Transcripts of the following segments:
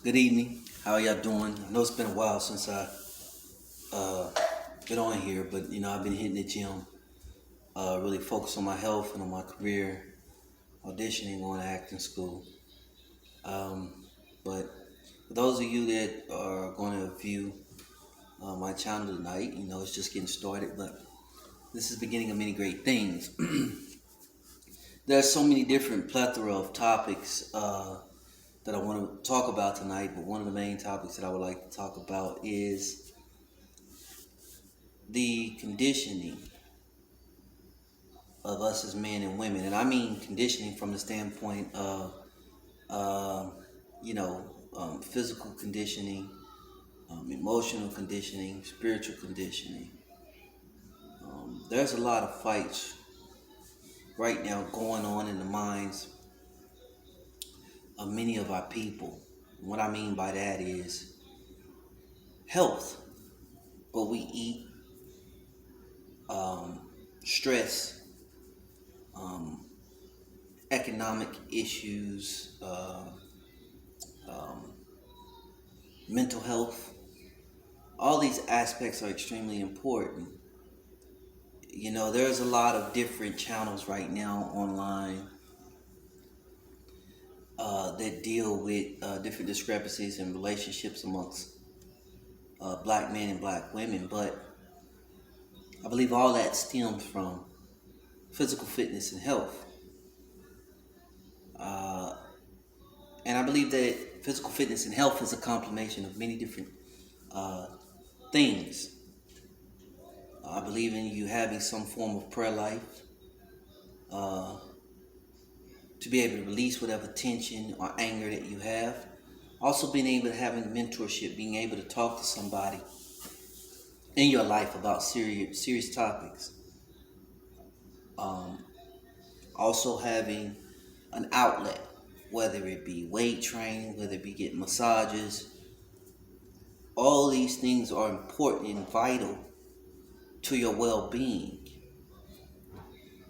Good evening. How y'all doing? I know it's been a while since I uh, been on here, but I've been hitting the gym, really focused on my health and on my career, auditioning, going to acting school. But for those of you that are going to view my channel tonight, it's just getting started, but this is the beginning of many great things. There's so many different plethora of topics that I want to talk about tonight, but one of the main topics that I would like to talk about is the conditioning of us as men and women. And I mean conditioning from the standpoint of, uh, physical conditioning, emotional conditioning, spiritual conditioning. There's a lot of fights right now going on in the minds of many of our people. What I mean by that is health, what we eat, um, stress, um, economic issues, um, mental health. All these aspects are extremely important. There's a lot of different channels right now online that deal with different discrepancies in relationships amongst black men and black women, but I believe all that stems from physical fitness and health. Uh, and I believe that physical fitness and health is a combination of many different uh, things. I believe in you having some form of prayer life, uh, to be able to release whatever tension or anger that you have. Also being able to have mentorship, being able to talk to somebody in your life about serious topics. Um, Also having an outlet, whether it be weight training, whether it be getting massages. All these things are important and vital to your well-being.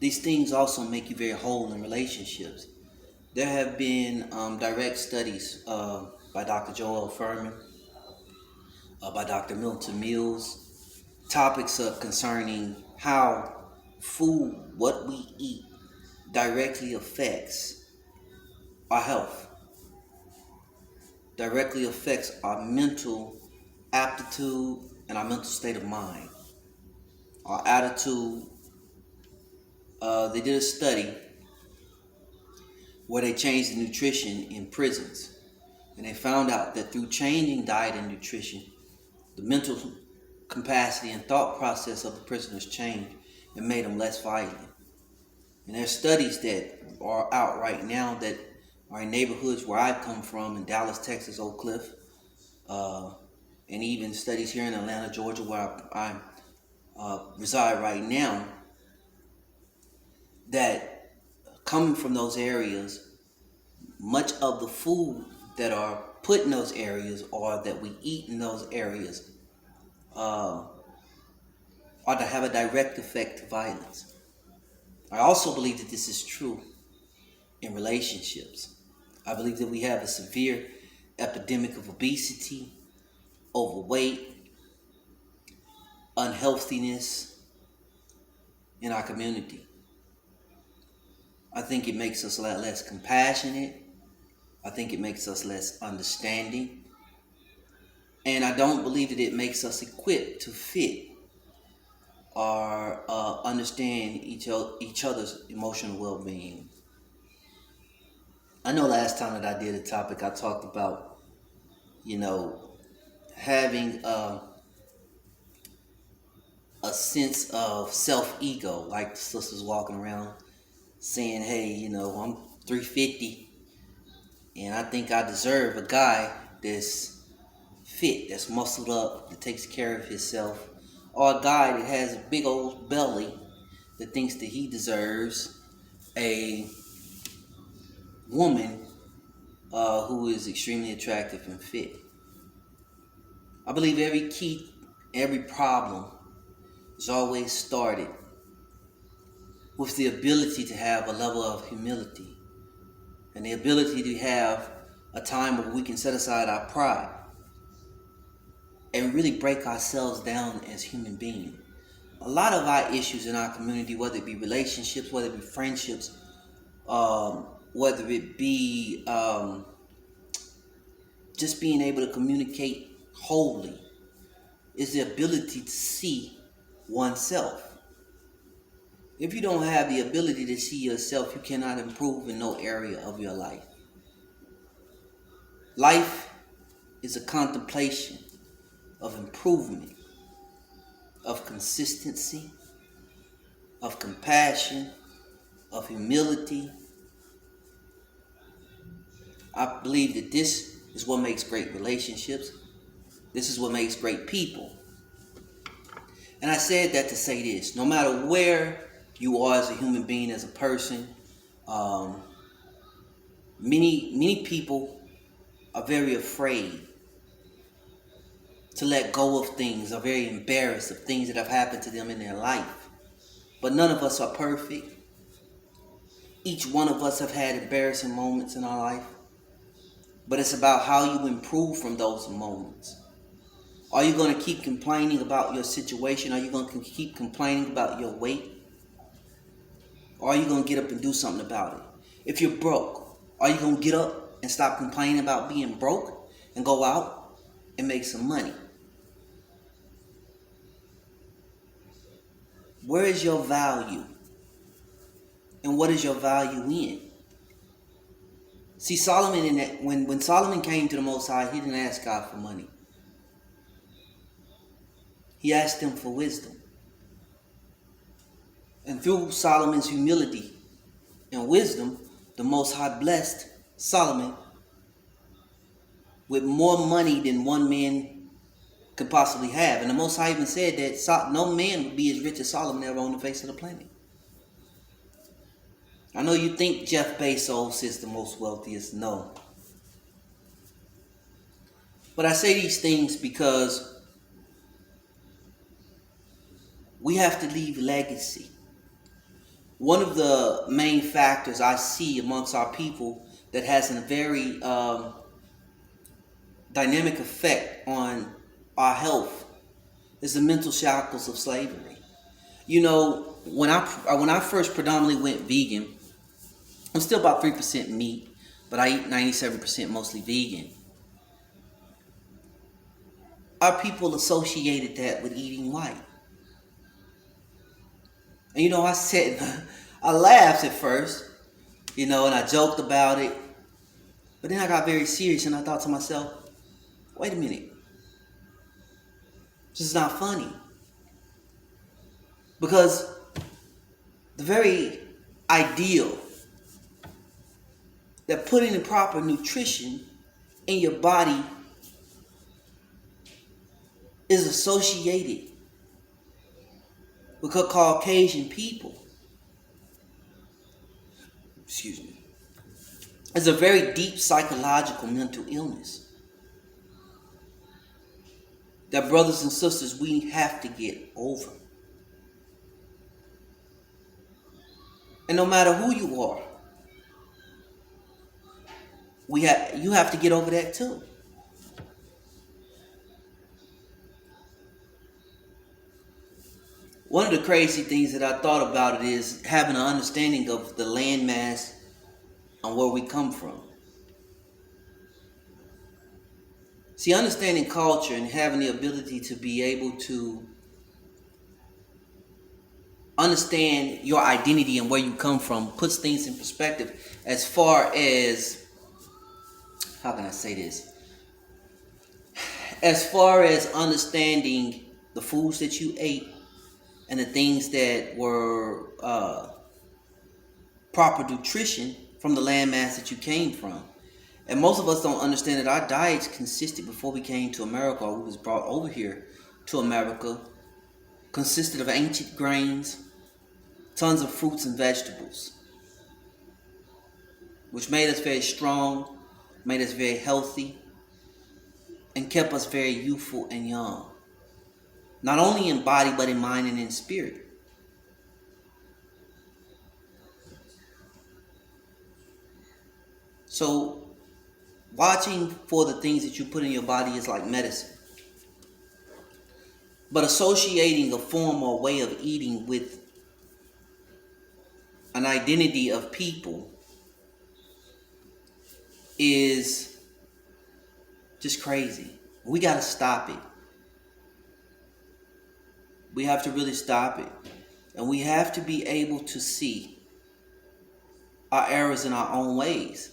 These things also make you very whole in relationships. There have been direct studies by Dr. Joel Furman, by Dr. Milton Mills, topics concerning how food, what we eat, directly affects our health, directly affects our mental aptitude and our mental state of mind, our attitude. They did a study where they changed the nutrition in prisons, and they found out that through changing diet and nutrition, the mental capacity and thought process of the prisoners changed and made them less violent. And there's studies that are out right now that are in neighborhoods where I come from, in Dallas, Texas, Oak Cliff, uh, and even studies here in Atlanta, Georgia, where I reside right now, that coming from those areas, much of the food that are put in those areas or that we eat in those areas uh, are to have a direct effect to violence. I also believe that this is true in relationships. I believe that we have a severe epidemic of obesity, overweight, unhealthiness in our community. I think it makes us a lot less compassionate. I think it makes us less understanding. And I don't believe that it makes us equipped to fit or understand each other's emotional well-being. I know last time that I did a topic, I talked about, you know, having a sense of self-ego, like the sisters walking around saying, hey, I'm 350 and I think I deserve a guy that's fit, that's muscled up, that takes care of himself, or a guy that has a big old belly that thinks that he deserves a woman who is extremely attractive and fit. I believe every problem is always started with the ability to have a level of humility and the ability to have a time where we can set aside our pride and really break ourselves down as human beings. A lot of our issues in our community, whether it be relationships, whether it be friendships, whether it be just being able to communicate wholly, is the ability to see oneself. If you don't have the ability to see yourself, you cannot improve in no area of your life. Life is a contemplation of improvement, of consistency, of compassion, of humility. I believe that this is what makes great relationships. This is what makes great people. And I said that to say this: no matter where you are as a human being, as a person, many people are very afraid to let go of things, are very embarrassed of things that have happened to them in their life. But none of us are perfect. Each one of us have had embarrassing moments in our life. But it's about how you improve from those moments. Are you going to keep complaining about your situation? Are you going to keep complaining about your weight? Or are you going to get up and do something about it? If you're broke, are you going to get up and stop complaining about being broke and go out and make some money? Where is your value? And what is your value in? See, Solomon, when Solomon came to the Most High, he didn't ask God for money. He asked him for wisdom. And through Solomon's humility and wisdom, the Most High blessed Solomon with more money than one man could possibly have. And the Most High even said that no man would be as rich as Solomon ever on the face of the planet. I know you think Jeff Bezos is the most wealthiest. No. But I say these things because we have to leave legacy. One of the main factors I see amongst our people that has a very dynamic effect on our health is the mental shackles of slavery. You know, when I first predominantly went vegan, I'm still about 3% meat, but I eat 97% mostly vegan. Our people associated that with eating white. And you know, I laughed at first, you know, and I joked about it. But then I got very serious and I thought to myself, wait a minute. This is not funny. Because the very ideal that putting the proper nutrition in your body is associated with Caucasian people. Excuse me. It's a very deep psychological mental illness that, brothers and sisters, we have to get over. And no matter who you are, you have to get over that too. One of the crazy things that I thought about it is having an understanding of the landmass and where we come from. See, understanding culture and having the ability to be able to understand your identity and where you come from puts things in perspective as far as, how can I say this? As far as understanding the foods that you ate and the things that were proper nutrition from the landmass that you came from. And most of us don't understand that our diets consisted before we came to America, or we was brought over here to America, consisted of ancient grains, tons of fruits and vegetables, which made us very strong, made us very healthy, and kept us very youthful and young. Not only in body, but in mind and in spirit. So Watching for the things that you put in your body is like medicine. But associating a form or way of eating with an identity of people is just crazy. We got to stop it. We have to really stop it. And we have to be able to see our errors in our own ways.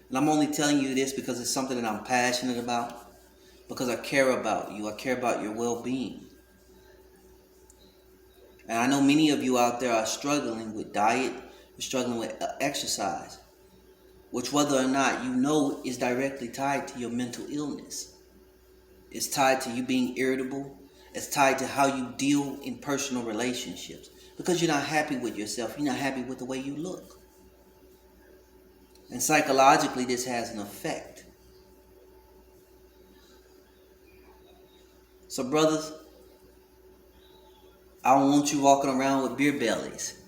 And I'm only telling you this because it's something that I'm passionate about. Because I care about you. I care about your well-being. And I know many of you out there are struggling with diet. You're struggling with exercise. Which, whether or not you know, is directly tied to your mental illness. It's tied to you being irritable. It's tied to how you deal in personal relationships. Because you're not happy with yourself. You're not happy with the way you look. And psychologically, this has an effect. So, brothers, I don't want you walking around with beer bellies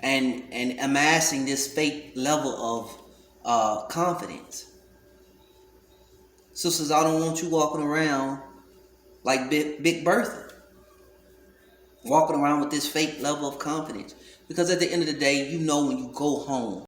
and amassing this fake level of confidence. Sisters, I don't want you walking around like Big Bertha, walking around with this fake level of confidence. Because at the end of the day, you know when you go home,